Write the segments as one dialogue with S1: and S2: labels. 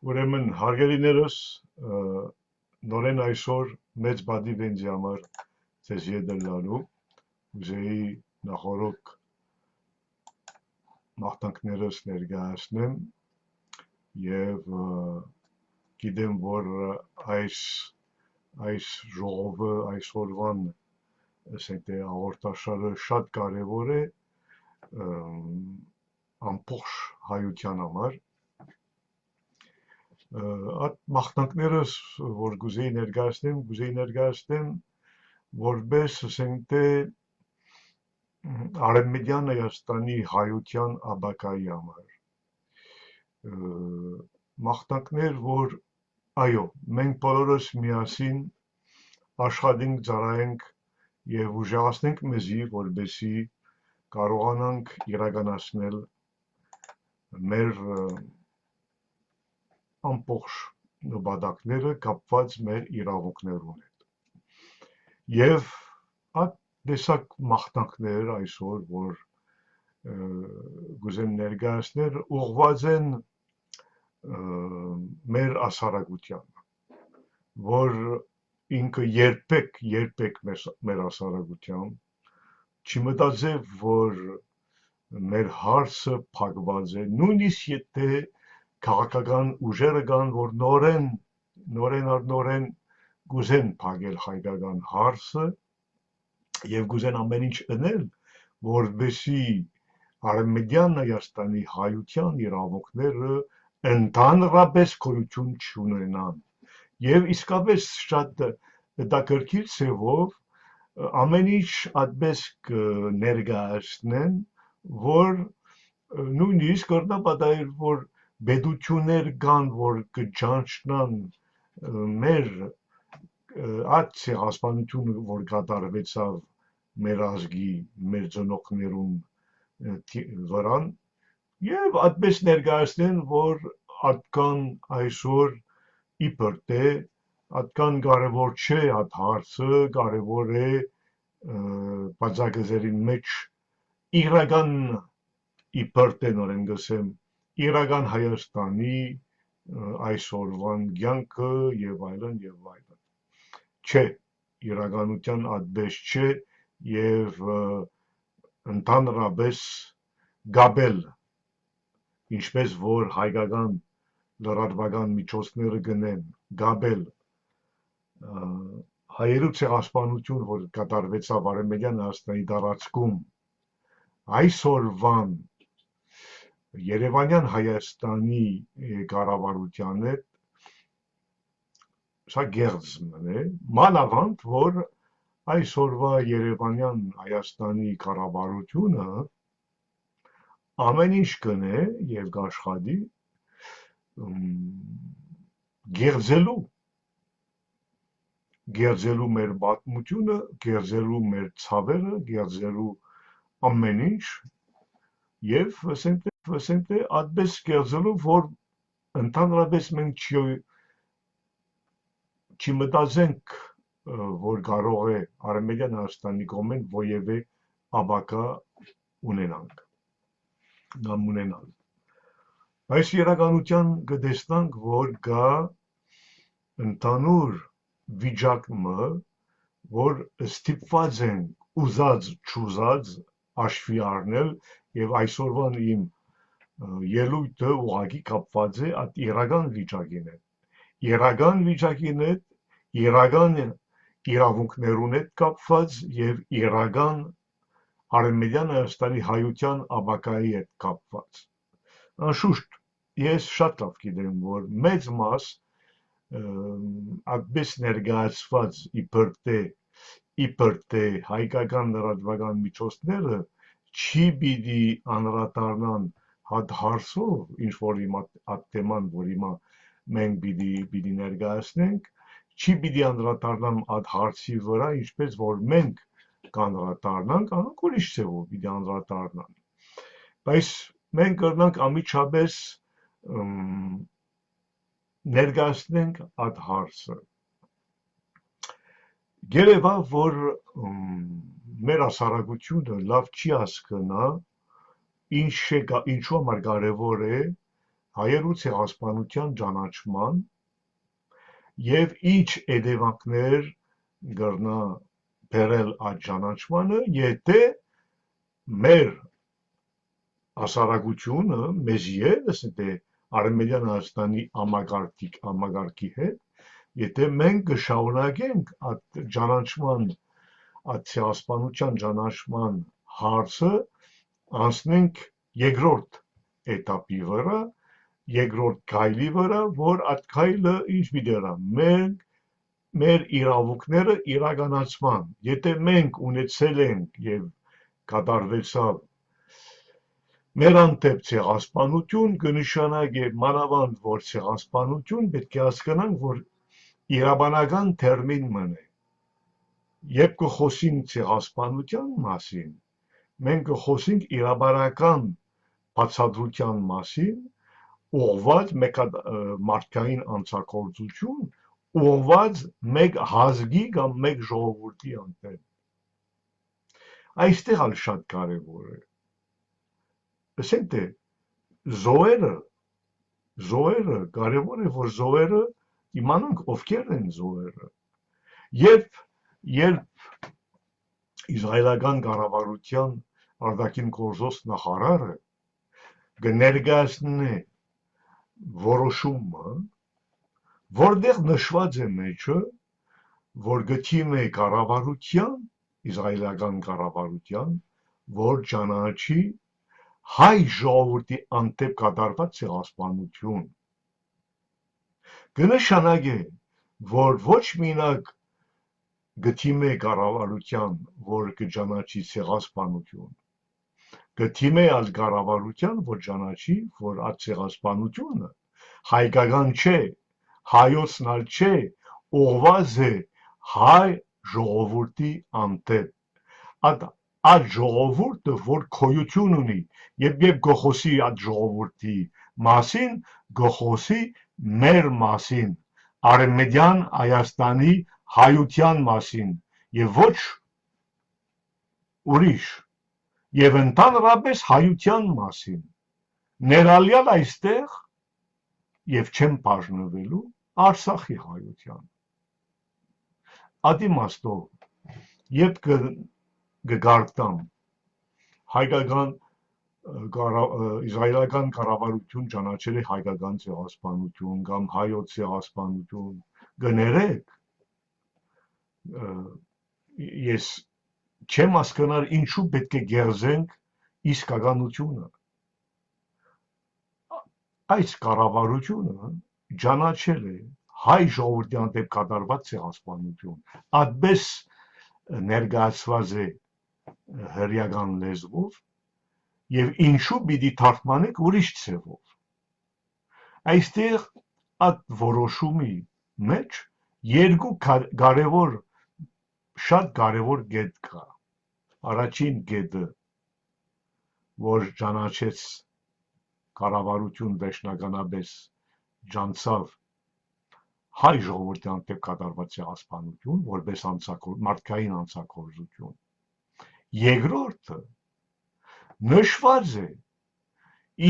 S1: Ուրեմն հարգելիներս նորեն այսօր մեծ բադի վենձի համար ձեզ եդրլալու ուզեի նախորոք մաղթանքներս ներկայացնեմ եւ գիտեմ որ այս ժողովը այսօրվան ասենք թե հաղորդաշարը շատ կարևոր է ամբողջ հայության համար այդ մաղթանքներս որ գուզեի ներկայացնեմ որպես ասենք թե Արևմտյան Հայաստանի հայության աբակայի համար մաղթանքներ որ այո մենք բոլորս միասին աշխատենք ծառայենք եւ ուժեղացնենք մեզի որպեսի կարողանանք իրականացնել մեր ամբողջ նպատակները կապված մեր իրավունքներուն հետ եւ այդ տեսակ մաղթանքներ այսօր որ գուզեմ ներկայացնել ուղղված են մեր ասարակությանը որ ինքը երբեք մեր ասարակությամբ չմտածե որ մեր հարցը փակված է նույնիսկ եթե քաղաքական ուժերը կան որ նորեն գուզեն փակել հայկական հարցը եւ գուզեն ամեն ինչ անել որպեսի Արևմտյան Հայաստանի հայության իրավունքները ընդհանրապես գոյություն չունենան եւ իսկապես շատ հետաքրքիր ցեվով ամեն ինչ այդպես ներկայացնեն որ նույնիսկ կրնապատահել որ բեդություններ կան որ կճանչնան մեր այդ ցեղասպանությունը որ կատարվեցավ մեր ազգի մեր ծնողներուն վրան եւ այդպես ներկայացնեն որ այդքան այսօր իբր թե այդքան կարևոր չէ այդ հարցը կարևոր է բացակայերին մեջ իրական իբր թե նորեն գսեմ իրական Հայաստանի այսօրվան կյանքը եւ այլն չէ իրականության այդպես չէ եւ ընդհանրապես գաբել ինչպես որ հայկական լրատվական միջոցները գնեն գաբել հայերու ցեղասպանություն որ կատարվեցավ Արևմտյան Հայաստանի տարածքում այսօրվան Երևանյան Հայաստանի կառավարության հետ սա գերձ մնե մանավանդ որ այսօրվա Երևանյան Հայաստանի կառավարությունը ամեն ինչ կնե եւ կաշխատի գերձելու մեր պատմությունը գերձելու մեր ցավերը գերձելու ամեն ինչ եւ ասենք թե այդպես գերձելու որ ընդհանրապես մենք չմտածենք որ կարող է Արևմտյան Հայաստանի կողմեն որևէ աբակա ունենանք կամ ունենալ այս իրականության կտեսնանք որ կա ընդհանուր վիճակը որ ստիպված են ուզած չուզած աշխի առնել եւ այսօրվան իմ ելույթը ուղղակի կապված է այդ իրական վիճակին հետ իրական վիճակին հետ իրական իրավունքներուն հետ կապված եւ իրական Արևմտյան Հայաստանի հայության աբակայի հետ կապված անշուշտ ես շատ լավ գիտեմ որ մեծ մաս այդպես ներկայացված իբր թե հայկական լրատվական միջոցները չի պիտի անդրադառնան հատ հարցով ինչ որ հիմա այդ թեման որ հիմա մենք պիտի ներկայացնենք չի պիտի անդրադառնան այդ հարցի վրա ինչպես որ մենք կանդրադառնանք անոնք ուրիշ ձևով պիտի անդրադառնան բայց մենք կրնանք ամիջապես ներկայացնենք այդ հարցը Գերեվա որ մեր հասարակությունը լավ չի հասկանա ինչու համար կարևոր է հայերու ցեղասպանության ճանաչման եւ ինչ հետևանքներ կրնա բերել այդ ճանաչմանը, եթե մեր հասարակությունը մեզ ևս դե Արմենիան Հայաստանի համագարկի հետ, եթե մենք կշարունակենք այդ ճանաչման, այդ ցեղասպանության ճանաչման հարցը անցնենք երկրորդ էտապի վրա, երկրորդ քայլի վրա, որ այդ քայլը ինչ պիտի մեր իրավունքները իրականացման, եթե մենք ունեցել ենք եւ կատարվեցավ մեր անտեպ ցեղասպանություն կնշանակի մանավանդ որ ցեղասպանություն պետք է հասկանանք որ իրավաբանական տերմին մնե երբ կխոսենք ցեղասպանության մասին մենք կխոսենք իրավաբանական բացատրության մասին ուղղված մեկ մարդկային անձակորձություն ուղղված մեկ ազգի կամ մեկ ժողովրդի անտեպ այստեղ ալ շատ կարևոր է ասենք թե զոհերը կարևոր է որ զոհերը իմանանք ովքեր են զոհերը երբ իսրայելական կառավարության արտաքին գործոս նախարարը կներկայացնի որոշումը որտեղ նշված է մեջը որ գտիմե կառավարության իսրայելական կառավարության որ ճանաչի հայ ժողովրդի անտեպ կատարված ցեղասպանություն կնշանակի որ ոչ մենակ գտիմե կառավարության որ կճանաչի ցեղասպանություն գտիմե ալ կառավարության որ ճանաչի որ այդ ցեղասպանությունը հայկական չէ հայոցն ալ չէ ուղղված է հայ ժողովրդի անտեպ այդ ժողովուրդը որ քոյություն ունի երբ գոխոսի այդ ժողովրդի մասին գոխոսի մեր մասին արմենիան Հայաստանի հայության մասին եւ ոչ ուրիշ եւ ընդհանրապես հայության մասին ներառյալ այստեղ եւ չեմ բաժնվելու Արցախի հայության ադիմաստով երբ կգարտամ հայկական իսրայելական կառավարություն ճանաչել է հայկական ցեղասպանություն կամ հայոց ցեղասպանություն գներեք ես չեմ հասկանալ ինչու պետք է գերզենք իսկականությունը այս կառավարությունը ճանաչել է հայ ժողովրդի անտեպ կատարված ցեղասպանություն այդպես ներկայացված է հրեական լեզվով եւ ինչու պիտի թարգմանենք ուրիշ ցևով այստեղ այդ որոշումի մեջ երկու կարևոր շատ կարևոր կետ կա առաջին կետը որ ճանաչեց կառավարություն վերջնականապես ջանցավ հայ ժողովրդի անտեպ կատարված ցեղասպանություն որպես մարդկային անձակորձություն երկրորդը նշված է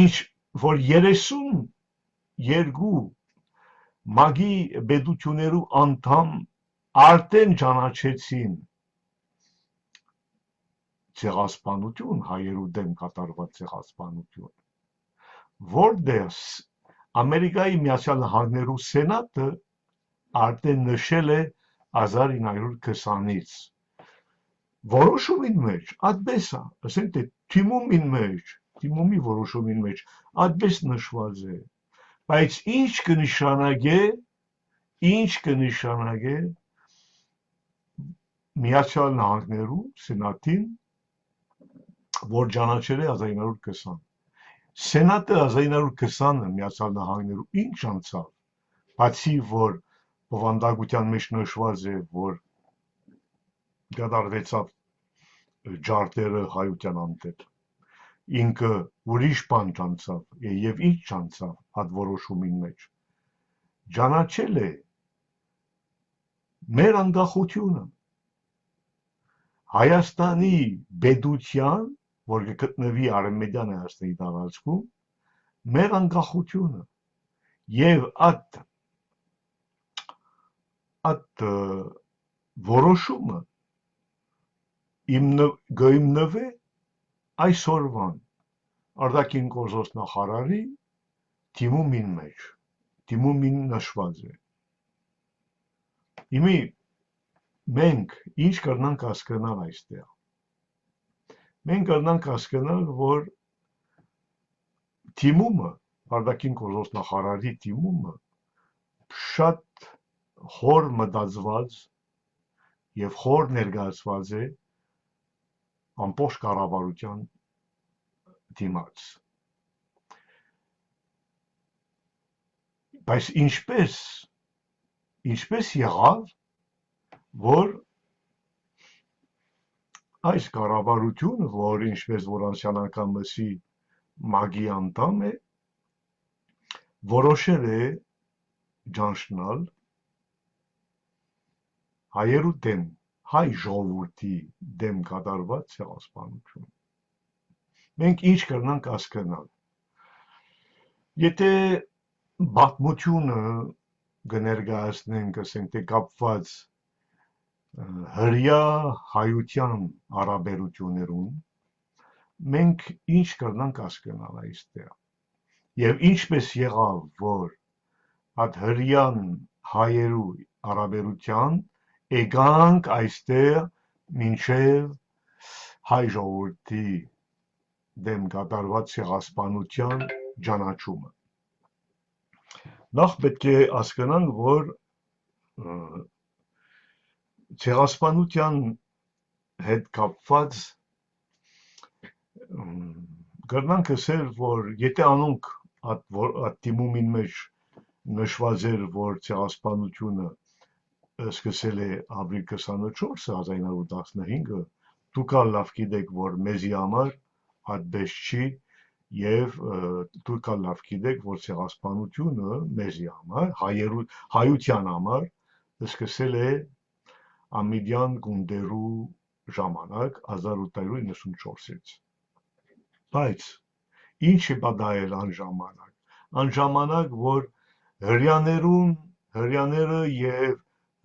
S1: ինչ որ 32 մագի պետություններու անդամ արդեն ճանաչեցին ցեղասպանություն հայերու դեմ կատարված ցեղասպանություն որտեղ Ամերիկայի Միացյալ Նահանգներու սենատը արդեն նշել է 1920-ից որոշումին մեջ այդպես է ասենք թե թիմումի որոշումին մեջ այդպես նշված է բայց ինչ կնշանակե Միացյալ Նահանգներու սենատին որ ճանաչել է 1920 սենատը 1920-ը Միացյալ Նահանգներու ինչ անցավ բացի որ բովանդակության մեջ նշված է որ կատարվեցավ ջարդերը հայության անտեպ ինքը ուրիշ բան ճանցավ եւ ինչ ճանցավ այդ որոշումին մեջ ճանաչել է մեր անկախությունը Հայաստանի պետության որ գտնվի Արմենիան Հայաստանի տարածքում մեր անկախությունը եւ այդ որոշումը գտնվի այսօրվան արտաքին գործոս նախարարի թիմումին մեջ թիմումին նշված է իմի մենք ինչ կրնանք հասկանալ այստեղ մենք կրնանք հասկանալ որ թիմումը արտաքին գործոս նախարարի թիմումը շատ խոր մտածված եւ խոր ներկայացված է ամբողջ կառավարության դիմաց բայց ինչպես եղավ որ այս կառավարությունը որ ինչպես որ անշանական մսի մագի անդամ է որոշել է ճանչնալ հայերու դեմ հայ ժողովրդի դեմ կատարված ցեղասպանություն մենք ինչ կրնանք հասկանալ եթե բացմությունը կներկայացնենք ասենք թե կապված հրյա հայության հարաբերություններուն մենք ինչ կրնանք հասկանալ այստեղ եւ ինչպես եղավ որ այդ հրյան հայերու հարաբերության եկանք այստեղ մինչև հայ ժողովրդի դեմ կատարված ցեղասպանության ճանաչումը նախ պետք է հասկանանք որ ցեղասպանության հետ կապված կրնանք ասել որ եթե անոնք այդ թիմումին մեջ նշված էր որ ցեղասպանությունը սկսել է ապրիլ 24-ը 1915-ը դուք լավ գիտեք որ մեզի համար այդպես չի եւ դուք լավ գիտեք որ ցեղասպանությունը մեզի համար հայության համար սկսել է ամիդյան գունդերու ժամանակ 1894-ից բայց ինչ է պատահել անժամանակ որ հրյաները եւ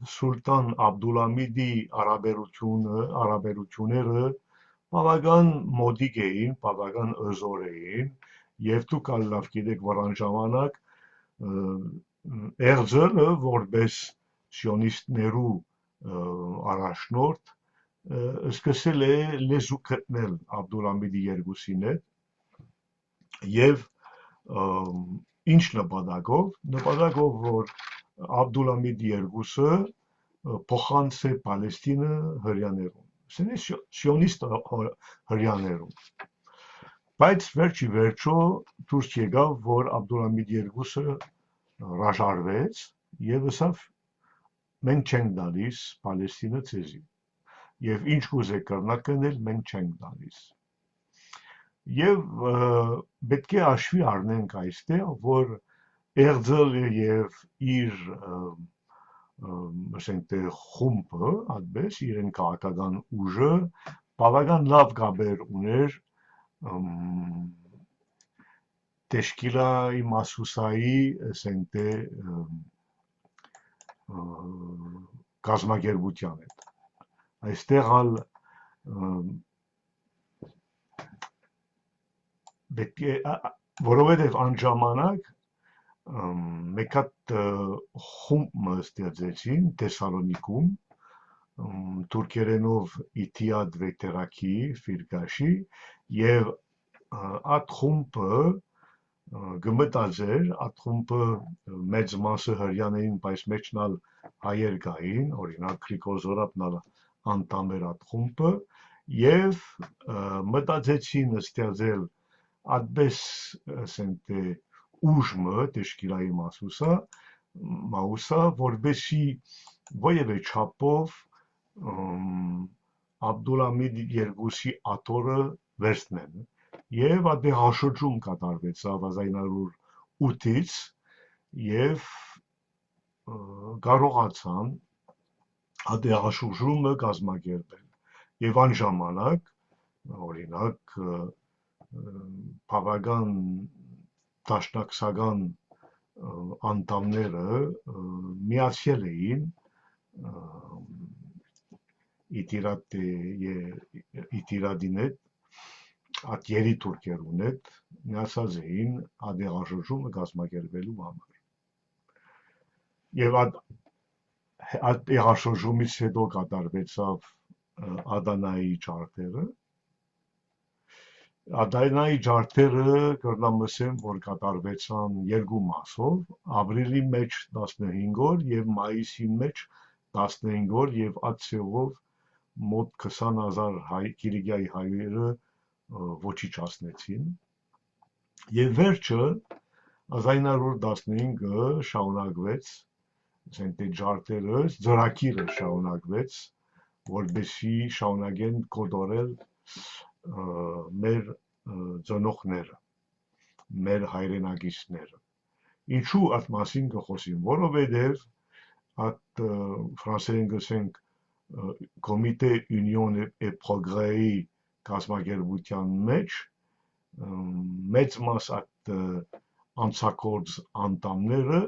S1: Սուլտան Աբդուլհամիդի հարաբերությունները բավական մոդիկ էին, բավական հզոր էին եւ դուք լավ գիտեք որ անժամանակ Էրզելը որպես սիոնիստներու առաջնորդ սկսել է լեզու գտնել Աբդուլհամիդի երկուսին հետ եւ ինչ նպատակով որ Աբդուլհամիդ երկուսը փոխանցե Պալեստինը հրյաներուն սիոնիստ հրյաներուն բայց վերջի վերջո դուրս եկավ որ Աբդուլհամիդ երկուսը հրաժարվեց եւ ասավ մենք չենք տալիս Պալեստինը ցեզի եւ ինչ կուզեք կրնակ կնել մենք չենք տալիս եւ պետք է հաշվի առնենք այստեղ որ Էրզելը եւ իր ասենք թե խումբը այդպես իրեն քաղաքական ուժը բավական լավ գաբեր ուներ Տեշկիլայի Մասուսայի ասենք թե կազմակերպության հետ այստեղ պետք է որովհետեւ անժամանակ մեկ հատ խումբ ստեղծեցին Թեսալոնիկում թուրքերենով Իթիադ Վեկտերակի Ֆիրկաշի եւ այդ խումբը գմտածեր այդ խումբը մեծ մասը հրյաներին բայց մեջնալ հայեր կային օրինակ Գրիգոր Զորաբն անդամ էր այդ խումբը եւ մտածեցին ստեղծել այդպես ասենք թե ուժմը Տեշկիլայի Մասուսա որբեսի ոևէ չափով Աբդուլհամիդ երկուսի աթորը վերցնեն եւ այդտեղ հաշրջում կատարվեց 1908-ից եւ կարողացան այդտեղ հաշրջումը կազմակերպել եւ անժամանակ օրինակ բավական դաշնակցական անդամները միացել էին Իտիրադին հետ, այդ երի թուրքերուն հետ միացած էին ադեղաշրջումը կազմակերպելու համար։ Եվ այդ տեղաշրջումից հետո կատարվեցավ Ադանայի ջարդերը։ Ադանայի ջարդերը կրնամ ասեմ, որ կատարվեցան երկու մասով, ապրիլի մեջ 15 օր եւ մայիսի մեջ 15 օր եւ այդ ցեղով մոտ 20,000 Կիլիկիայի հայերը ոչիչացնեցին։ Եվ վերջը 1915-ը շարունակվեց, ասենք թե ջարդերը, ծրագիրը շարունակվեց, որպեսզի շարունակեն կոտորել մեր ծնողները, մեր հայրենակիցները։ Ինչու այդ մասին կխոսեմ, որովհետև այդ ֆրանսերեն գսենք Comité Union et Progrès կազմակերպության մեջ մեծ մաս այդ անցակորձ անդամները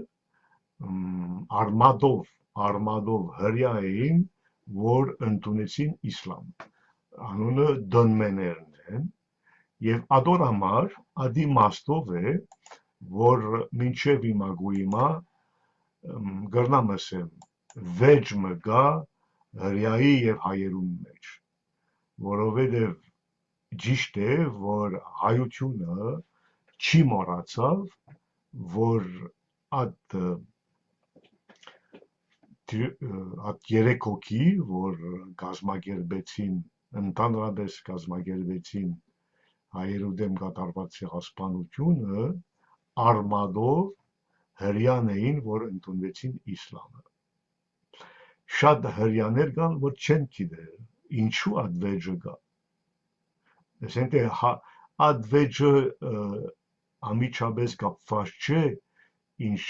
S1: արմադով հրյա էին, որ ընդունեցին իսլամ, անունը դոնմեներն են, եւ ադոր համար ադի մաստով է, որ մինչև հիմա գրնամ ասեմ, վեճ մը գա հրյայի եւ հայերուն մեջ, որովհետև ճիշտ է, որ հայությունը չի մոռացավ, որ այդ երեք հոգի, որ կազմակերպեցին, ընդհանրապես կազմակերպեցին հայերու դեմ կատարված ցեղասպանությունը, արմադով հրյան էին, որ ընդունվեցին իսլամը։ Շատ հրյաներ կան, որ չեն գիտեր, ինչու այդ վեճը կա։ Ասենք թե այդ վեճը ամիջապես կապված չէ, ինչ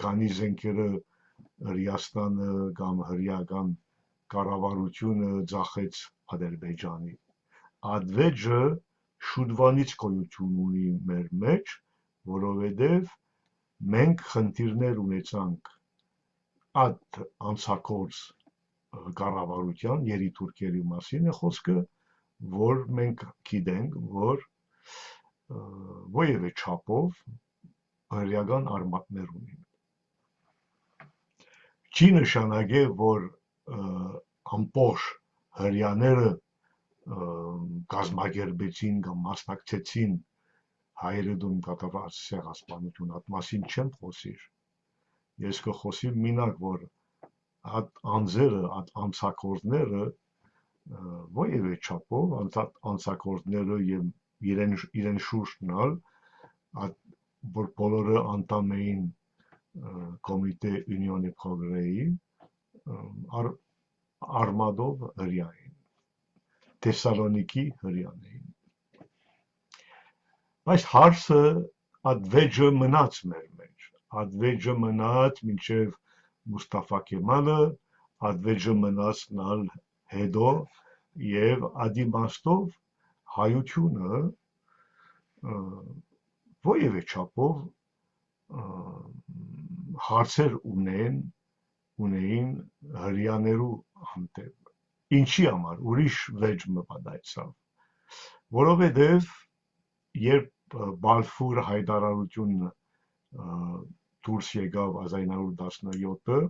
S1: քանի զենքերը Հրեաստանը կամ հրեական կառավարությունը ծախեց Ադրբեջանի։ Այդ վեճը շուտվանից գոյություն ունի մեր մեջ, որովհետև մենք խնդիրներ ունեցանք այդ անցակորձ կառավարության երի թուրքերի մասին է խոսքը, որ մենք գիտենք, որ ոևէ չափով հրեական արմատներ ունին։ Չի նշանակե, որ ամբողջ հրյաները կազմակերպեցին կամ մասնակցեցին հայերը դեմ կատարված ցեղասպանություն, այդ մասին չեմ խոսիր։ Ես կխոսեմ մինակ, որ այդ անձերը, այդ անցակորդները ոևէ չափով անցակորդները եւ իրեն շուրջնալ, որ բոլորը անդամ էին Comité Union et Progrès-ի արմադով հրյա էին, Թեսալոնիկի հրյան էին։ Բայց հարցը այդ վեճը մնաց մեր մեջ, այդ վեճը մնաց մինչև Մուստաֆա Կեմալը, այդ վեճը մնաց նալ հետո եւ ադիմաստով հայությունը ոևէ չափով հարցեր ունեին հրյաներու հանդեպ։ Ինչի համար ուրիշ վեճ մտածավ, որովհետև երբ Բալֆուր հայտարարությունը դուրս եկավ 1917-ը,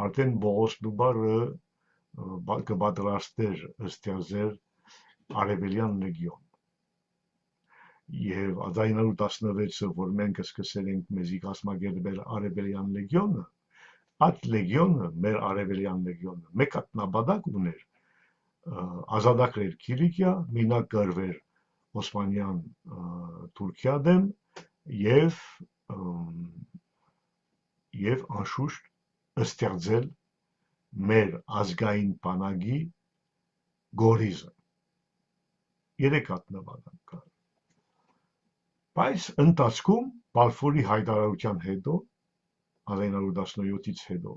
S1: արդեն Բողոս Նուբարը կպատրաստեր ստեղծել արևելյան լեգիոն։ Եվ 1916-ը, որ մենք սկսել ենք մեզի կազմակերպել արևելյան լեգիոնը, այդ լեգիոնը, մեր արևելյան լեգիոնը, մեկ հատ նպատակ ուներ ազատագրել Կիլիկիա, մինակ գրվել Օսմանյան Թուրքիա դեմ եւ անշուշտ ստեղծել մեր ազգային բանակի գորիզը։ Երեք հատ նպատակ կար։ Բայց ընթացքում Բալֆուրի հայտարարության հետո 1917-ից հետո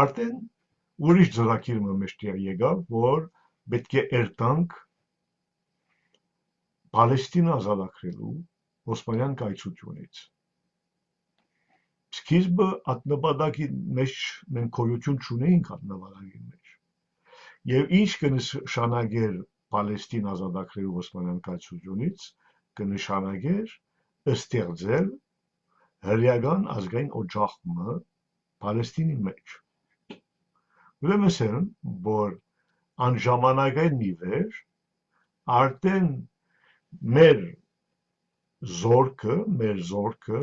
S1: արդեն ուրիշ ծրագիր մեջտեղ եկավ, որ պետք է երթանք Պալեստինը ազատագրելու Օսմանյան կայսրությունից։ Սկիզբը այդ նպատակի մեջ մենք գոյություն չունեինք այդ նպատակի մեջ։ Եվ ինչ կնշանակեր Պալեստին ազատագրելու Օսմանյան կայսրությունից, կնշանակեր ստեղծել հրեական ազգային օջախը Պալեստինի մեջ։ Ուրեմն ասեմ, որ այն ժամանակային ի վեր արդեն մեր զորքը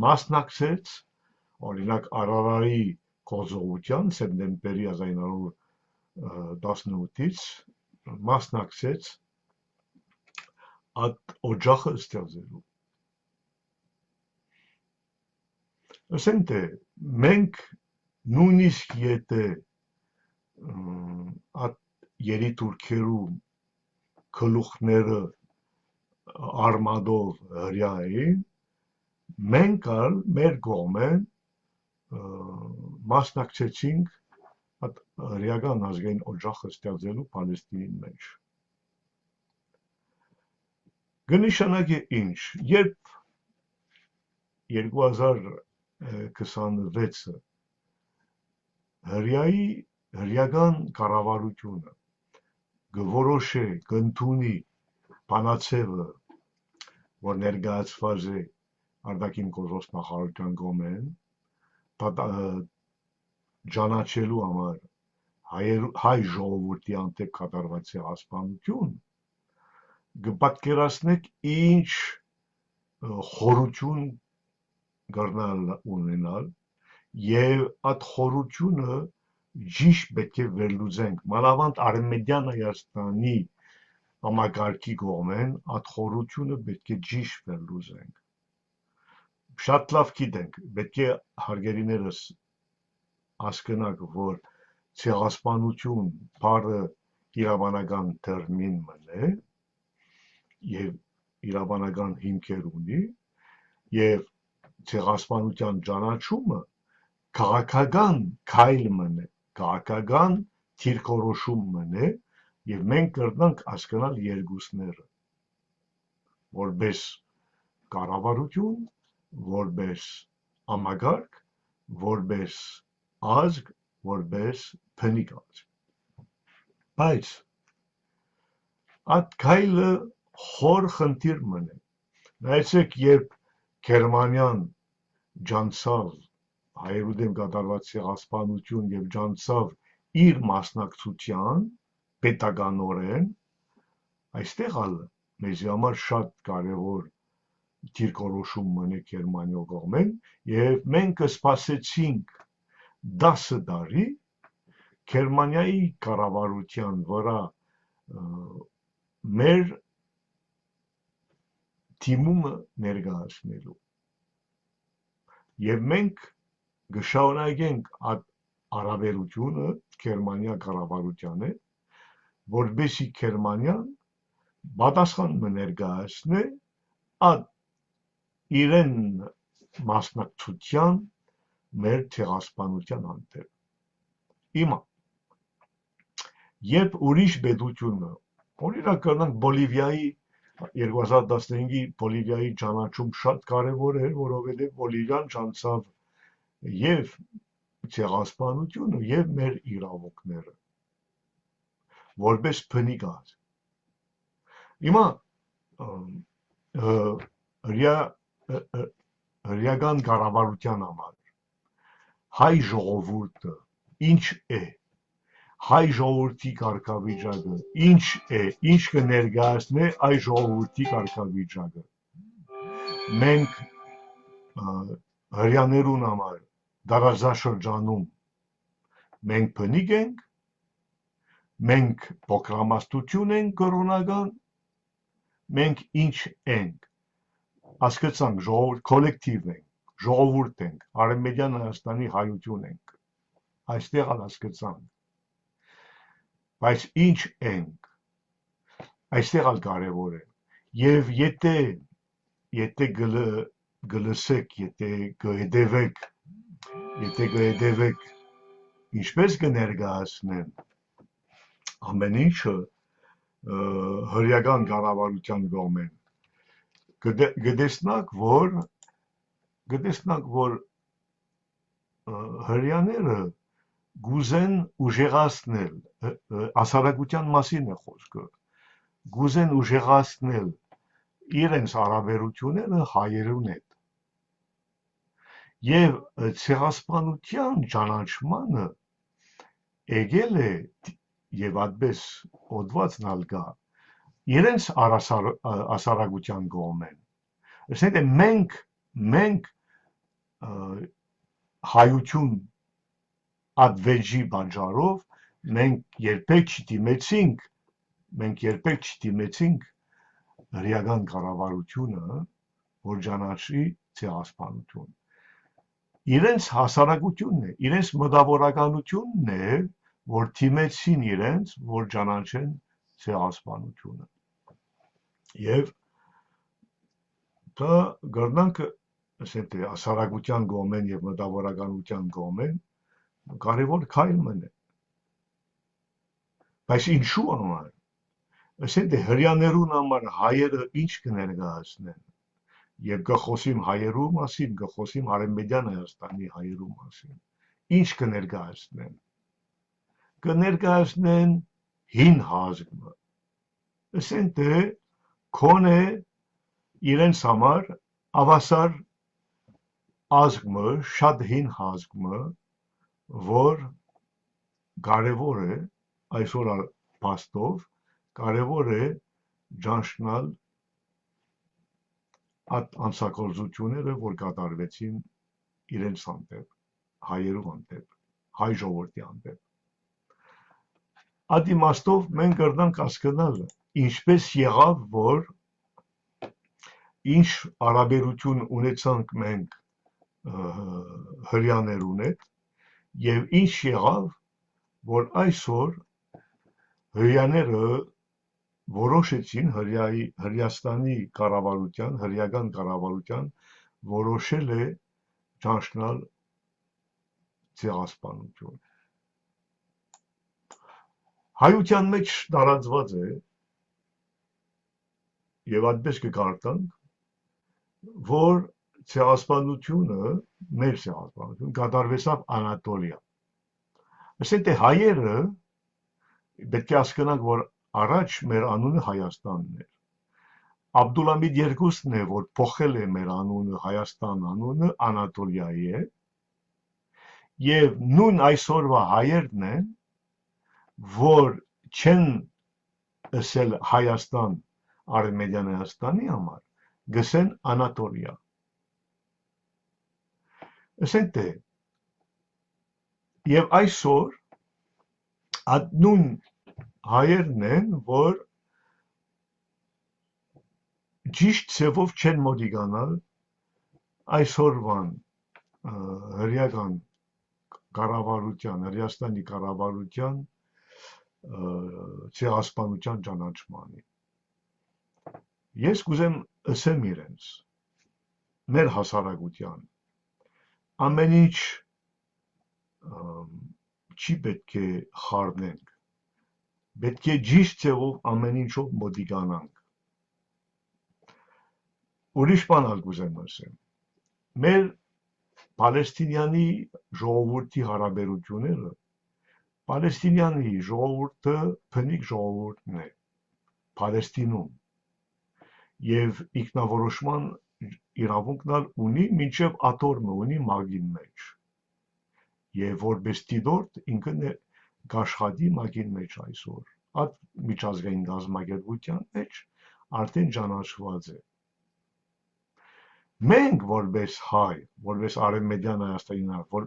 S1: մասնակցեց օրինակ Արարայի գործողության սեպտեմբերի 1918-ից մասնակցեց այդ օջախը ստեղծելու։ Ասենք թե մենք նույնիսկ եթե այդ երիտուրքերու գլուխները արմադով հրյա էին, մենք ալ մեր կողմեն մասնակցեցինք այդ հրեական ազգային օջախը ստեղծելու Պալեստինի մեջ։ Կնշանակի ինչ, երբ 2026-ը հրեական կառավարությունը կորոշե, կընդունի բանաձևը, որ ներկայացված է արտաքին գործոս նախարարության կողմեն, ճանաչելու համար հայ ժողովրդի անտեպ կատարված ցեղասպանություն, կպատկերացնեք ինչ խորություն կրնալ ունենալ եւ այդ խորությունը ճիշտ պետք է վերլուծենք մանավանդ Արևմտյան Հայաստանի համակարգի կողմեն այդ խորությունը պետք է ճիշտ վերլուծենք շատ լավ գիտենք պետք է հարգելիներս հասկանաք որ ցեղասպանություն բառը իրավանական տերմին մնե եւ իրավանական հիմքեր ունի եւ ցեղասպանության ճանաչումը քաղաքական քայլ մնե քաղաքական դիրքորոշում մնե եւ մենք կրնանք հասկանալ երկուսները որպես կառավարություն որպես համագարկ որպես ազգ որպես բնիկ ազգ բայց այդ քայլը խոր խնդիր մնե նայեցեք երբ Գերմանիան ջանցավ հայերու դեմ կատարված ցեղասպանություն եւ ջանցավ իր մասնակցության պետականորեն այստեղ ալ մեզ համար շատ կարևոր դիրքորոշում մնե Գերմանիա կողմեն եւ մենք սպասեցինք 10 տարի Գերմանիայի կառավարության վրա մեր թիմումը ներկայացնելու եւ մենք գշարունակենք այդ արաբերությունը Գերմանիա կառավարության հետ որբեսի Գերմանիան պատասխան ներկայացնե այդ իրեն մասնակցության մեր ցեղասպանության հանդեպ հիմա երբ ուրիշ պետությունը օրինակ կրնանք Բոլիվիայի 2015-ի Բոլիվիայի ճանաչում շատ կարևոր էր որովհետև Բոլիվիան ճանաչավ եւ ցեղասպանությունը եւ մեր իրավունքները որպես բնիկ ազգ հիմա հրեական կառավարության համար հայ ժողովուրդը ինչ է հայ ժողովրդի կարգավիճակը ինչ է ինչ կներկայացնե այ ժողովրդի կարգավիճակը մենք հրեաներուն համար դարաշրջանում մենք բնիկ ենք մենք փոքրամասնություն ենք կրոնական մենք ինչ ենք հասկացանք ժողովուրդ կոլեկտիվ ենք ժողովուրդ ենք Արևմտյան Հայաստանի հայություն ենք այստեղ հասկացանք բայց ինչ ենք այստեղ ալ կարևոր է եւ եթե գլսեք եթե գհետևեք ինչպես կներկայացնեն ամեն ինչը հրեական կառավարության կողմեն գտեսնակ որ հрьяաները գուզեն ուժեղացնել հասարակության մասին է խոսքը գուզեն ուժեղացնել իրենց հարաբերությունները հայերուն հետ եւ ցեղասպանության ճանաչմանը եկել է եւ այդպես օդվածն ալգա իրենց հասարակության կողմեն ասենք մենք հայություն ադվեջի բանջարով մենք երբեք չդիմեցինք հրեական կառավարությունը որ ճանաչի ցեղասպանություն իրենց հասարակությունն է իրենց մտավորականությունն է որ դիմեցին իրենց որ ճանաչեն ցեղասպանությունը եւ դա գռնանք ասենք հասարակության կողմեն եւ մտավորականության կողմեն կարևոր քայլ մնա բայց ինչու համար ասենք հрьяաներուն համար հայերը ինչ կներկայացնեն եւ գխոսիմ հայերու մասին գխոսիմ արևմտյան Հայաստանի հայերու մասին ինչ կներկայացնեն հին հազգը ասենք քոնե իրենց համար ավասար ազգը շատ հին հազգը որ կարևոր է այսօր փաստով կարևոր է ճանչնալ այդ անցագործությունները որ կատարվեցին իրենց հանդեպ հայերու հանդեպ հայ ժողովրդի հանդեպ այդ իմաստով մենք կրնանք հասկանալ ինչպես եղավ որ ինչ հարաբերություն ունեցանք մենք հрьяաներուն հետ եւ ինչ եղավ որ այսօր հрьяաները որոշեցին Հրեաստանի կառավարության հրեական կառավարության որոշել է ճանչնալ ցեղասպանություն հայության մեջ տարածված է եւ այդպես կկարդանք որ ցեղասպանությունը մեր ցեղասպանությունը կատարվեցավ Անատոլիա ասենք հայերը պետք է հասկանանք որ առաջ մեր անունը Հայաստանն էր Աբդուլհամիդ II-ն է որ փոխել է մեր անունը Հայաստան անունը Անատոլիայի է եւ նույն այսօրվա հայերն են որ չեն ասել Հայաստան արևմտյան Հայաստանի համար գսեն Անատոլիա ասենք եւ այսօր այդ նույն հայերն են որ ճիշտ ցևով չեն մոդիգանալ այսօրվան հրեական կառավարության Հրեաստանի կառավարության ցեղասպանության ճանաչմանը ես կուզեմ ասեմ իրենց մեր հասարակության ամեն ինչ չի պետք է խառնենք պետք է ճիշտ ցևով ամեն ինչով մոդիգանանք ուրիշ բան կուզեմ ասեմ մեր Պալեստինյանի ժողովրդի հարաբերությունները Պալեստինյանի ժողովուրդը բնիկ ժողովուրդն է Պալեստինում եւ ինքնավորոշման իրավունքն ունի մինչեւ աթոռը ունի մագին մեջ եւ որպես դիտորդ ինքն է գաշխատի մագին մեջ այսօր այդ միջազգային գազམ་ագերբության մեջ արդեն ճանաչված է մենք որպես հայ որպես արևմտյան Հայաստանի որ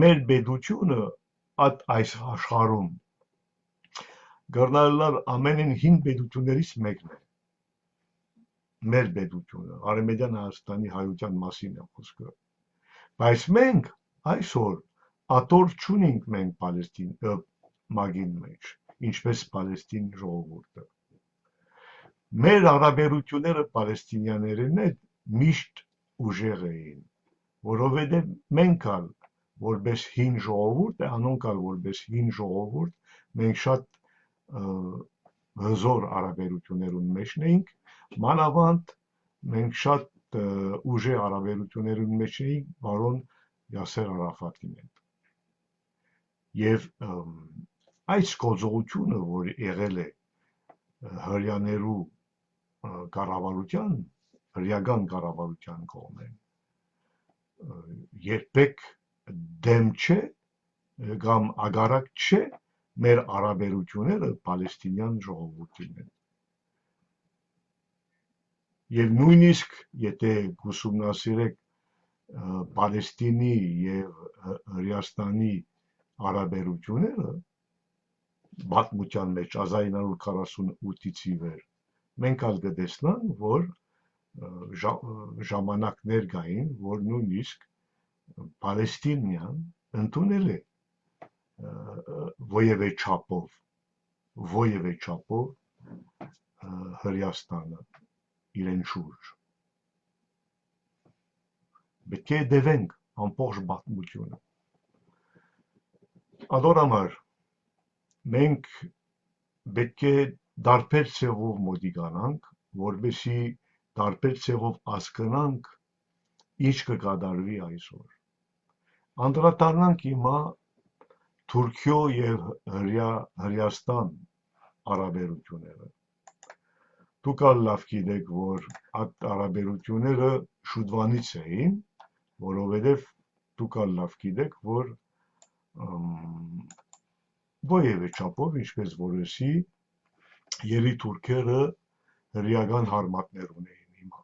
S1: մեր պետությունը այս աշխարհում գռնալար ամենին հին պետություններից մեկն է մեր պետությունը արևմտյան Հայաստանի հայության մասին է խոսքը բայց մենք այսօր աթոռ չունենք մենք Պալեստին մագին մեջ ինչպես Պալեստին ժողովուրդը մեր հարաբերությունները պալեստինյաների հետ միշտ ուժեղ էին որովհետև մենք որպես հին ժողովուրդ անոնք որպես հին ժողովուրդ մենք շատ հզոր հարաբերություններուն մեջ էինք մանավանդ մենք շատ ուժեղ հարաբերությունների մեջ էինք բարոն Յասեր Արաֆատի հետ։ Եվ այս գործողությունը, որ եղել է հրյաներու կառավարության, հրյական կառավարության կողմեն, երբեք դեմ չէ կամ ագարակ չէ մեր հարաբերությունները պալեստինյան ժողովրդի հետ։ Եվ նույնիսկ եթե ուսումնասիրեք Պալեստինի եւ Հրեաստանի հարաբերությունները պատմության մեջ 1948-ից ի վեր, մենք ալ կտեսնանք, որ ժամանակներ կային, որ նույնիսկ Պալեստինյան ընդունել է ոևէ չափով Հրեաստանը իրեն շուրջ։ Պետք է դևենք ամբողջ պատմությունը։ Ադոր համար մենք պետք է դարբեր ցեղով մոտիկանանք, որպեսզի դարբեր ցեղով հասկանանք ինչ կկատարվի այսօր։ Անդրադառնանք հիմա Թուրքիո եւ Հրեաստան հարաբերությունները։ Դուք ալ լավ գիտեք, որ այդ հարաբերությունները շուտվանից էին, որովհետև դուք ալ լավ գիտեք, որ ոևէ չափով, ինչպես որոշի, ելի թուրքերը հրեական հարմատներ ունեին հիմա։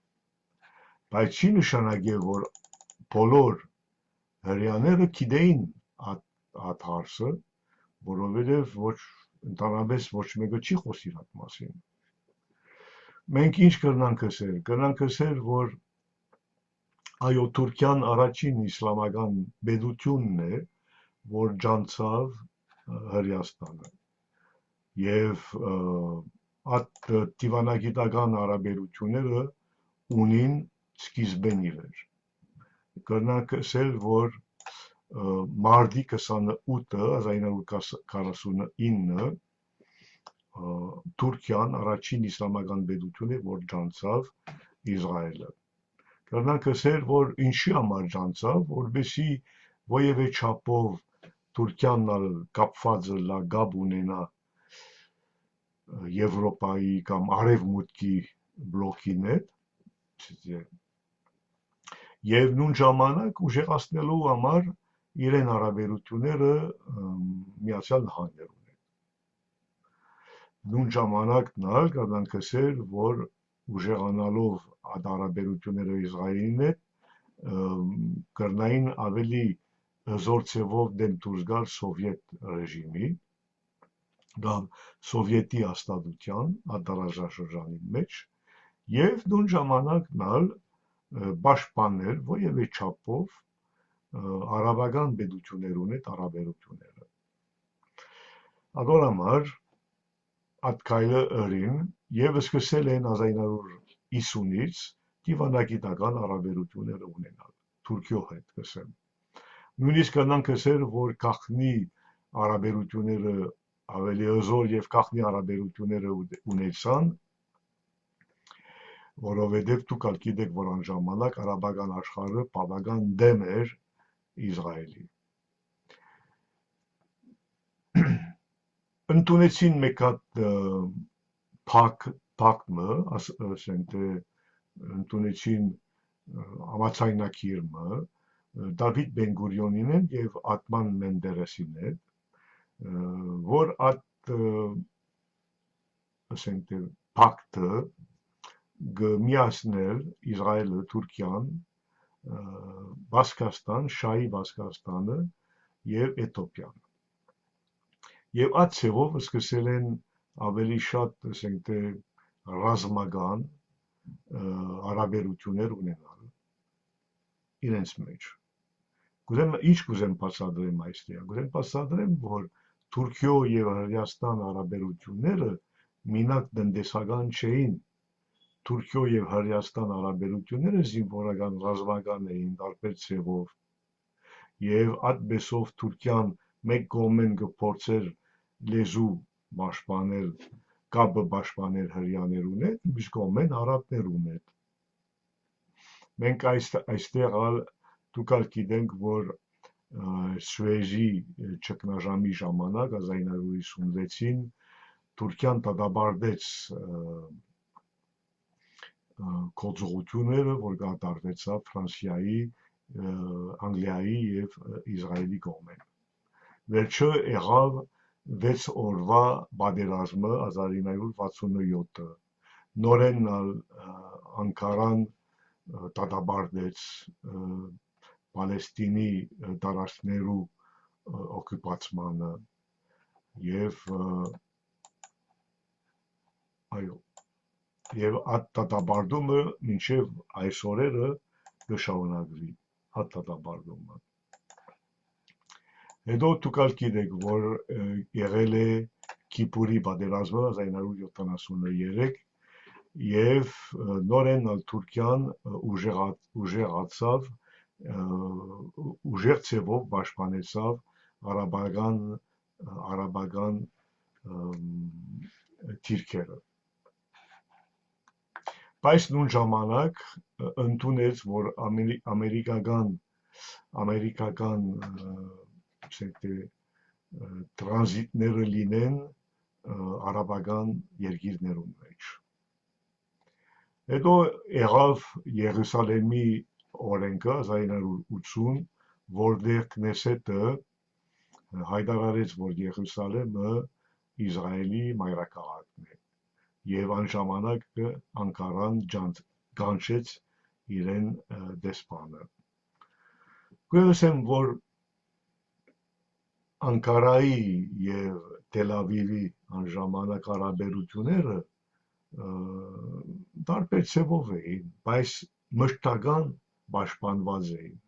S1: Բայց չի նշանակե, որ բոլոր հրեաները գիտեին այդ հարցը, որովհետև ընդհանրապես ոչ մեկը չի խոսիր այդ մասին։ Մենք ինչ կրնանք ասել։ Կրնանք ասել, որ այո, Թուրքիան առաջին իսլամական պետությունն է, որ ջանցավ Հրեաստանը։ Եվ այդ դիվանագիտական հարաբերությունները ունին սկիզբեն իրեր։ Կրնանք ասել, որ մարտի 28-ը 1949 Թուրքիան առաջին իսլամական պետություն է, որ ջանցավ Իսրայելը։ Կրնանք ասել, որ ինչի համար ջանցավ, որպեսզի ոևէ չափով Թուրքիան կապված լագապ ունենա Եվրոպայի կամ Արևմուտքի բլոկին հետ, եւ նույն ժամանակ ուժեղացնելու համար իրեն հարաբերությունները Միացյալ Նահանգներուն հետ։ Նույն ժամանակն ալ կրնանք ասել, որ ուժեղանալով այդ հարաբերությունները Իսրայելին հետ կրնային ավելի հզոր ցևով դեմ դուրս գալ սովետ ռեժիմի կամ սովետի հաստատության դարաշրջանի մեջ եւ նույն ժամանակն ալ պաշտպանել ոևէ չափով արաբական պետություններուն հետ հարաբերությունները։ Ադոր համար այդ քայլը ըրին եւ սկսել են 1950-ից դիվանագիտական հարաբերություններ ունենալ Թուրքիո հետ կսեմ։ Նույնիսկ կնանք ասել, որ գախնի հարաբերությունները ավելի հզոր եւ գախնի հարաբերությունները ունեցան, որովհետեւ դուք ալ գիտեք, որ այն ժամանակ արաբական աշխարհը բավական դեմ էր Իսրայելի։ Ընդունեցին մեկ հատ փակտը, ասենք թե ընդունեցին համաձայնագիրը Դավիթ Բեն-Գուրիոնին եւ Ատման Մենդերեսին հետ, որ այդ ասենք թե փակտը գմիացնել Իսրայելը, Թուրքիան, Բասկաստան, Շահի Բասկաստանը եւ Էթիոպիան։ Եվ այդ ցեղով սկսել են ավելի շատ, ասենք թե ռազմական հարաբերություններ ունենալ իրենց մեջ։ Ինչ կուզեմ բացատրեմ այստեղ։ Կուզեմ բացատրեմ, որ Թուրքիո եւ Հրեաստան հարաբերությունները մինակ տնտեսական չէին։ Թուրքիո եւ Հրեաստան հարաբերությունները զինվորական ռազմական էին տարբեր ցեղով։ Եվ այդպեսով Թուրքիան մեկ կողմեն կփորձեր լեզու պաշտպանել, կապը պաշտպանել հրեաներուն հետ, մյուս կողմեն արաբներուն հետ։ Մենք այստեղ դուք գիտենք, որ Սուեզի ճգնաժամի ժամանակ 1956-ին Թուրքիան դադարեցրեց գործողությունները, որ կատարվեցավ Ֆրանսիայի, Անգլիայի եւ Իսրայելի կողմեն։ Վերջը եղավ 6 օրվա պատերազմը 1967-ը։ Նորեն Անկարան դադարեց Պալեստինի տարածքներու օկուպացմանը եւ այդ դադարումը մինչեւ այսօրերը կշարունակվի այդ դադարումը։ Հետո դուք գիտեք, որ եղել է Կիպուրի պատերազմը 1973 եւ նորեն Թուրքիան ուժեղացավ ուժեղ ցևով պաշտպանեցավ արաբական թիրքերը։ Բայց նույն ժամանակ ընդունեց, որ ամերիկական տրանզիտները լինեն արաբական երկիրներում մեջ։ Հետո եղավ Երուսալեմի օրենքը 1980, որտեղ Քնեսետը հայտարարեց, որ Երուսալեմը Իսրայելի մայրաքաղաքն է, եւ այն ժամանակ Անկարան կանչեց իրեն դեսպանը։ Գույսեմ, որ Անկարայի եւ Տել Ավիվի այն ժամանակ հարաբերությունները տարբեր ցևով էին, բայց մշտական պաշտպանված էին։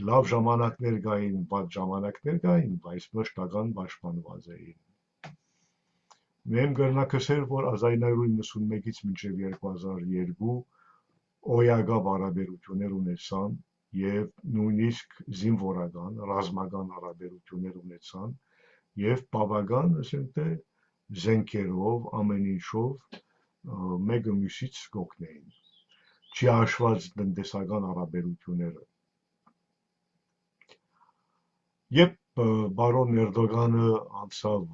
S1: Լավ ժամանակներ կային, բաց ժամանակներ կային, բայց մշտական պաշտպանված էին։ Մենք կրնակսեր, որ 1991-ից մինչև 2002 օյագավ հարաբերություններ ունեցան եւ նույնիսկ զինվորական, ռազմական հարաբերություններ ունեցան եւ բավական, ասենք թե զենքերով, ամեն ինչով մեկը մյուսից կօգնեին։ Չի հաշված տնտեսական հարաբերությունները։ Երբ բարոն Էրդողանը անցավ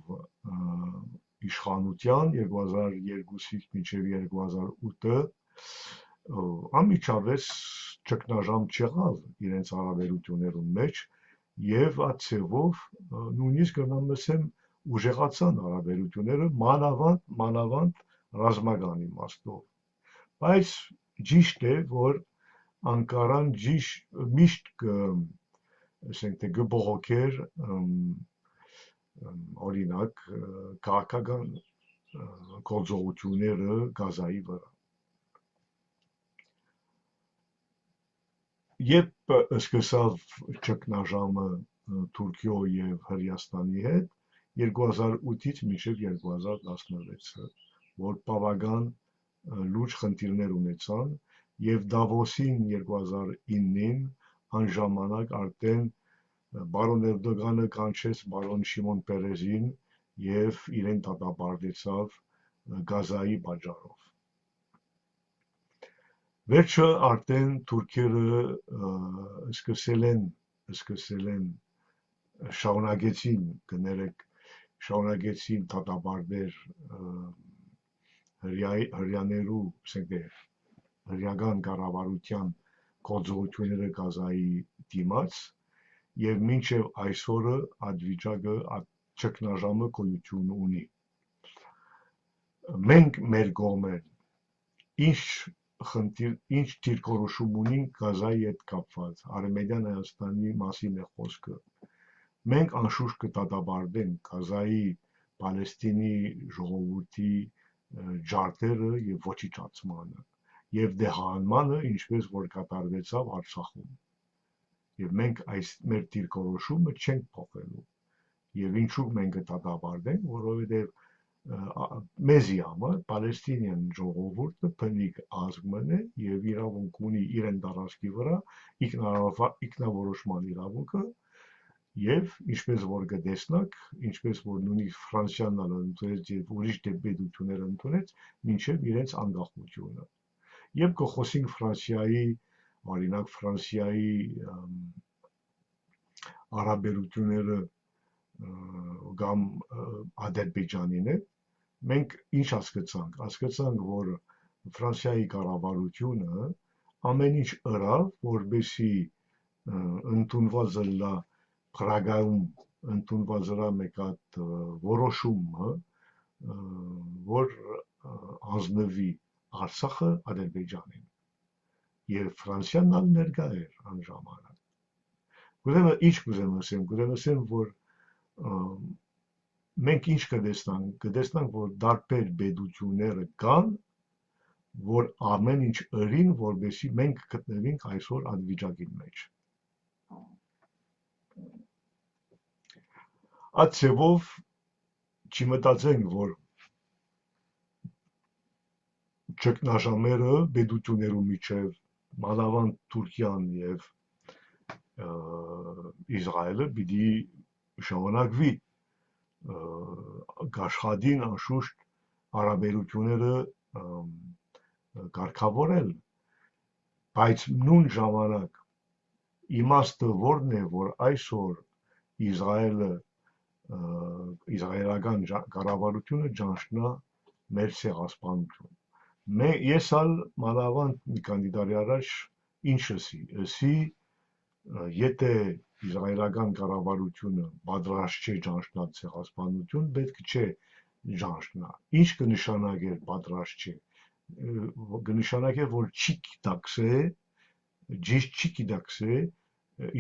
S1: իշխանության 2002-ից մինչև 2008-ը, անմիջապես ճգնաժամ չեղավ իրենց հարաբերություններում մեջ եւ այդ ցևով նույնիսկ կնամսեմ ուժեղացան հարաբերությունները մանավանդ ռազմական իմաստով։ Բայց ճիշտ է, որ Անկարան միշտ ասենք թե գբողոքեր օրինակ քաղաքական գործողությունները Գազայի վրա։ Երբ սկսավ ճգնաժամը Թուրքիո եւ Հրեաստանի հետ 2008-ից մինչև 2016-ը, որ բավական լուրջ խնդիրներ ունեցան եւ Դավոսին 2009-ին այն ժամանակ արդեն բարոն Էրդողանը կանչեց բարոն Շիմոն Պերեզին եւ իրեն դատապարտեցավ Գազայի պատճառով։ Վերջը արդեն թուրքերը սկսել են շարունակեցին դատապարտել հրեաներու, ասենք թե հրեական կառավարության գործողությունները Գազայի դիմաց եւ մինչեւ այսօրը այդ վիճակը, այդ ճգնաժամը գոյություն ունի։ Մենք մեր կողմեն ինչ դիրքորոշում ունենք Գազայի հետ կապված, Արևմտյան Հայաստանի մասին է խոսքը։ Մենք անշուշտ կդատապարտենք Գազայի Պալեստինի ժողովրդի ջարդերը եւ ոչնչացմանը եւ դեհանմանը, ինչպես որ կատարվեցավ Արցախում։ Եվ մենք մեր դիրքորոշումը չենք փոխելու։ Եվ ինչու մենք կդատապարտենք, որովհետեւ մեզի համար Պալեստինյան ժողովուրդը բնիկ ազգն է եւ իրավունք ունի իրեն տարածքի վրա ինքնավորոշման իրավունքը եւ ինչպես որ կտեսնակ, ինչպես որ նույնիսկ Ֆրանսիան ընդունեց եւ ուրիշ պետությունները ընդունեց, մինչեւ իրենց անկախությունը։ Եվ կխոսենք Ֆրանսիայի, օրինակ Ֆրանսիայի հարաբերությունները կամ Ադրբեջանին է, մենք ինչ հասկացանք, որ Ֆրանսիայի կառավարությունը ամեն ինչ ըրավ, որբեսի ընդունված լա Պրագայում ընդունված լա մեկ հատ որոշումը, որ անձնվի Արցախը Ադրբեջանին, եւ Ֆրանսիան ալ ներկա էր այն ժամանակ։ Կուզեմ ասեմ, որ մենք ինչ կտեսնանք, որ դարբեր պետությունները կան, որ ամեն ինչ ըրին, որբեսի մենք գտնվենք այսօր այդ վիճակի մեջ։ Այդ ցևով չմտածենք, որ ճգնաժամերը պետություններու միջև, մանավանդ Թուրքիան եւ Իսրայելը պիտի շարունակվի աշխատին անշուշտ հարաբերությունները կարգավորել, բայց նույն ժամանակ իմաստը որն է, որ այսօր իսրայելական կառավարությունը ճանչնա մեր ցեղասպանություն։ Ես ալ մանավանդ մի քանի տարի առաջ ինչ ասի, եթե իսրայելական կառավարությունը պատրաստ չէ ճանչնալ ցեղասպանություն, պետք չէ ճանչնա։ Ինչ կնշանակեր պատրաստ չէ։ Կնշանակեր, որ չի գիտակցե, ճիշտ չի գիտակցե,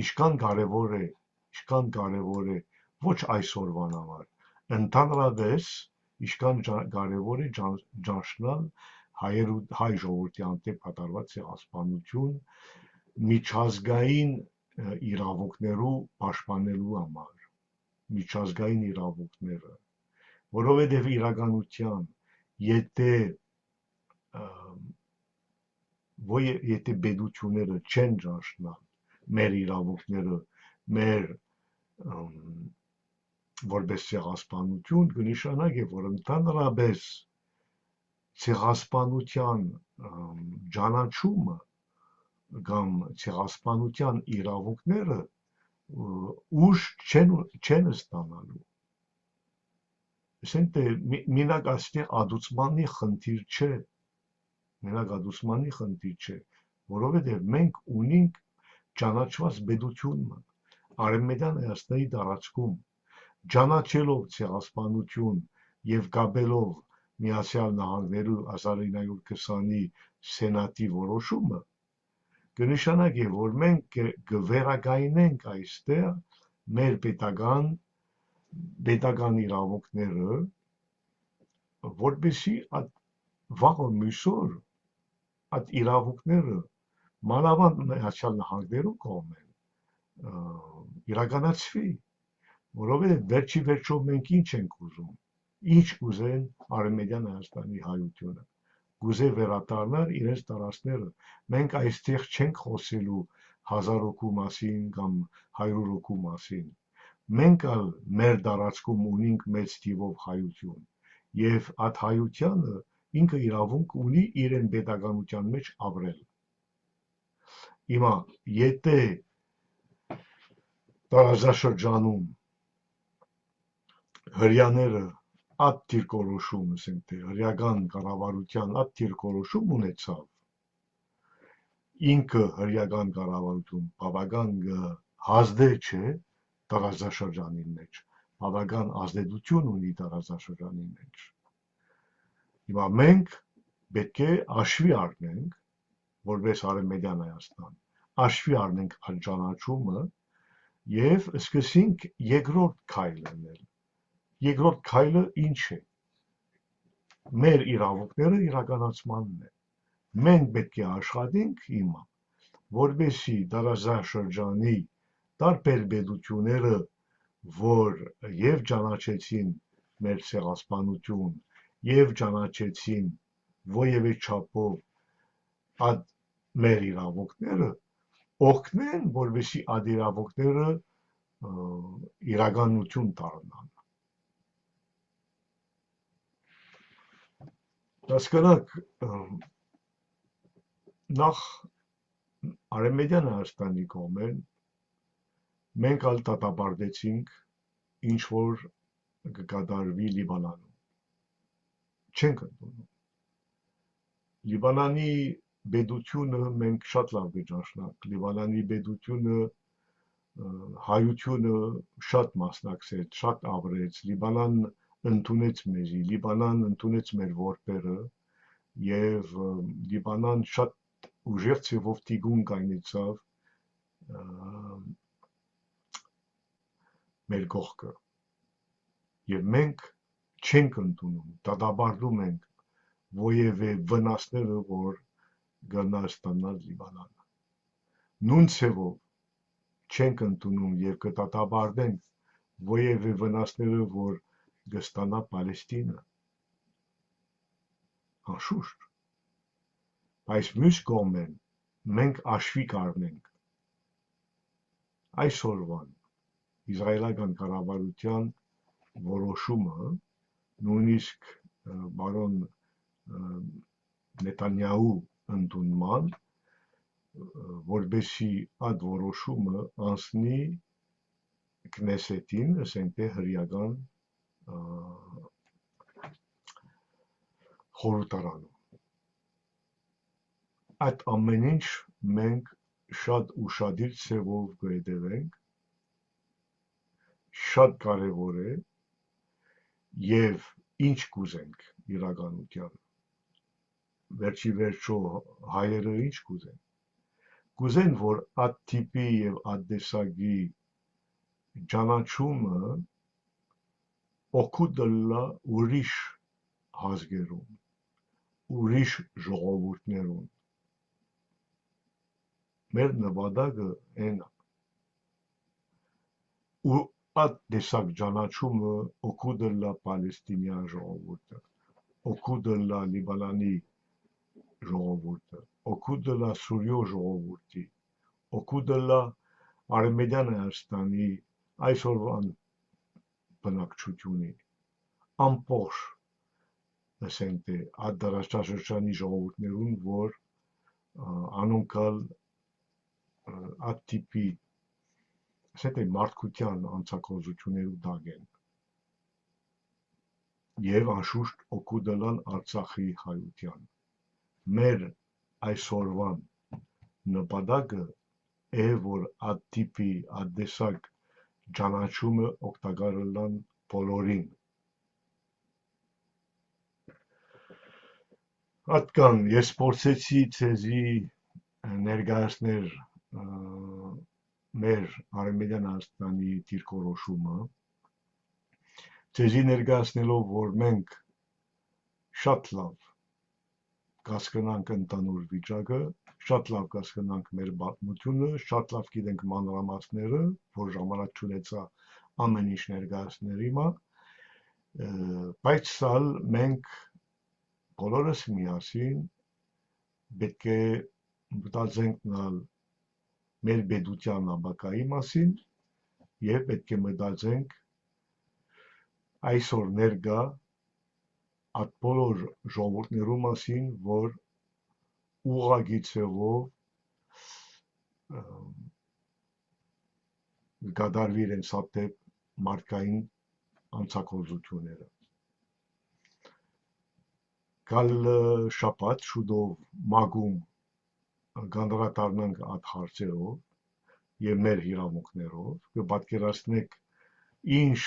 S1: ինչքան կարևոր է ոչ այսօրվան համար, ընդհանրապես ինչքան կարևոր է ճանչնալ հայ ժողովրդի հանդեպ կատարված ցեղասպանություն միջազգային իրավունքներու պաշտպանելու համար, միջազգային իրավունքները, որովհետև իրականության եթե պետությունները չեն ճանչնալ մեր իրավունքները, մեր որպես ցեղասպանություն, կնշանակի, որ ընդհանրապես ցեղասպանության ճանաչումը կամ ցեղասպանության իրավունքները ուժ չեն ստանալու։ Ասենք թե մենակ այստեղ ադուցմանի խնդիր չէ, որովհետև մենք ունենք ճանաչված պետությունը Արևմտյան Հայաստանի տարածքում, ճանաչելով ցեղասպանություն եւ գաբելով Միացյալ Նահանգներու 1920-ի սենատի որոշումը, կնշանակի, որ մենք կվերակայնենք այստեղ մեր պետական իրավունքները, որպեսզի վաղը մյուսօր այդ իրավունքները մանավանդ Միացյալ Նահանգներու կողմեն իրականացվի, որովհետև վերջի վերջով մենք ինչ ենք ուզում, ինչ կուզեն Արևմտյան Հայաստանի հայությունը, կուզե վերադառնալ իրենց տարածքները։ Մենք այստեղ չենք խոսելու 1000 հոգու մասին կամ 100 հոգու մասին։ Մենք ալ մեր տարածքում ունենք մեծ թիվով հայություն, եւ այդ հայությանը ինքը իրավունք ունի իրեն պետականության մեջ ապրել։ Հիմա եթե տարածաշրջանում հրեաները այդ դիրքորոշում, ասենք թե հրեական կառավարության այդ դիրքորոշում ունեցավ, ինքը հրեական կառավարություն բավական հազդե չէ տարածաշրջանի մեջ, բավական ազդեցություն ունի տարածաշրջանի մեջ։ Հիմա մենք պետք է հաշվի առնենք, որպես Արևմտյան Հայաստան, հաշվի առնենք այդ ճանաչումը եւ սկսենք երկրորդ քայլ անել։ Երկրորդ քայլը ինչ է։ Մեր իրավունքները իրականացմանն է։ Մենք պետք է աշխատենք հիմա, որպեսզի տարածաշրջանի տարբեր պետությունները, որ եւ ճանաչեցին մեր ցեղասպանություն, եւ ճանաչեցին ովևէ չափով այդ մեր իրավունքները, օգնեն, որպեսզի այդ իրավունքները իրականություն դառնան։ Հասկանաք, նախ Արևմտյան Հայաստանի կողմեն մենք ալ դատապարտեցինք ինչ որ կկատարվի Լիբանանում։ Չենք ընդունում։ Լիբանանի պետությունը մենք շատ լավ կճանաչենք։ Լիբանանի պետությունը հայությունը շատ մասնակցեց, շատ ապրեց։ Լիբանան ընդունեց մեզի, Լիբանան ընդունեց մեր որբերը եւ Լիբանան շատ ուժեղ ցևով տիգուն կայնեցավ մեր կողքը եւ մենք չենք ընդունում, դատապարտում ենք որևէ վնասները, որ գնա ստանալ Լիբանանը։ Նույն ցևով չենք ընդունում եւ կդատապարտենք որևէ վնասները, որ կստանա Պալեստինը։ Անշուշտ, բայց մյուս կողմեն մենք աշվի կառնենք այսօրվան իսրայելական կառավարության որոշումը, նույնիսկ բարոն Նետանյահու ընդունման, որբեսի այդ որոշումը անցնի Քնեսետին, ասենք թե հրեական խորհրդարանում։ Այդ ամեն ինչ մենք շատ ուշադիր ցևով կհետևենք, շատ կարևոր է եւ ինչ կուզենք իրականության։ Վերջի վերջո հայերը ինչ կուզեն։ Կուզեն, որ այդ տիպի եւ այդ տեսակի ճանաչումը օգուտ լա ուրիշ ազգերուն, ուրիշ ժողովուրդներուն։ Մեր նպատակը այն է։ Ու այդ տեսակ ճանաչումը օգուտ լա Պալեստինյան ժողովուրդը, օգուտ լա Լիբանանի ժողովուրդը, օգուտ լա Սուրիո ժողովուրդի, օգուտ լա Արևմտյան Հայաստանի այսօրվան բնակչությունի, ամբողջ ասենք թե այդ դարաշրջանի ժողովուրդներուն, որ անոնքալ այդ տիպի ասենք թե մարդկության անցակոծություններու տակ են եւ անշուշտ օգուտ լան Արցախի հայության։ Մեր այսօրվան նպատակը է, որ այդ տիպի այդ տեսակ ճանաչումը օգտակար լան բոլորին։ Այդքան ես փորձեցի ցեզի ներկայացնել մեր Արևմտյան Հայաստանի դիրքորոշումը, ցեզի ներկայացնելով, որ մենք շատ լավ կհասկանանք ընդհանուր վիճակը, շատ լավ կհասկանանք մեր պատմությունը, շատ լավ գիտենք մանրամասները, որ ժամանակ չունեցա ամեն ինչ ներկայացնել հիմա, բայց սալ մենք բոլորս միասին պետք է մտածենք մեր պետության ապագայի մասին եւ պետք է մտածենք այսօր ներկա այդ բոլոր ժողովուրդներու մասին, որ ուղղակի ցևով կդարվի իրենց հատեպ մարդկային անցակոծությունները։ Կալ շաբաթ շուտով մագում կանդրադառնանք այդ հարցերով եւ մեր իրավունքներով, կպատկերացնենք ինչ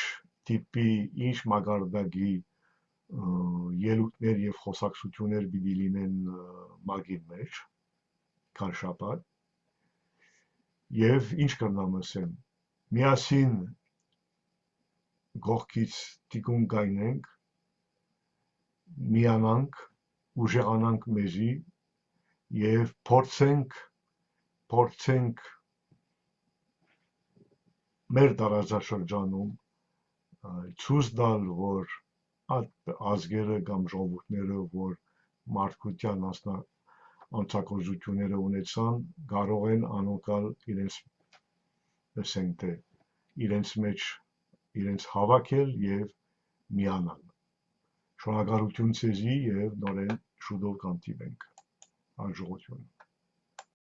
S1: տիպի, ինչ մակարդակի ելույթներ եւ խոսակցություններ պիտի լինեն մագի մեջ, կան շաբաթ, եւ ինչ կրնամ ասեմ, միասին գողքից տիկուն կայնենք, միանանք, ուժեղանանք մեզի եւ փորձենք մեր տարածաշրջանում ցույց տալ, որ այդ ազգերը կամ ժողովուրդները, որ մարդկության անցակոծությունները ունեցան, կարող են անոնքալ իրենց ասենք թե իրենց մեջ իրենց հավաքել եւ միանալ։ Շնորհակալություն ցեզի եւ նորեն շուտով կանտիվենք։ Հաջողություն։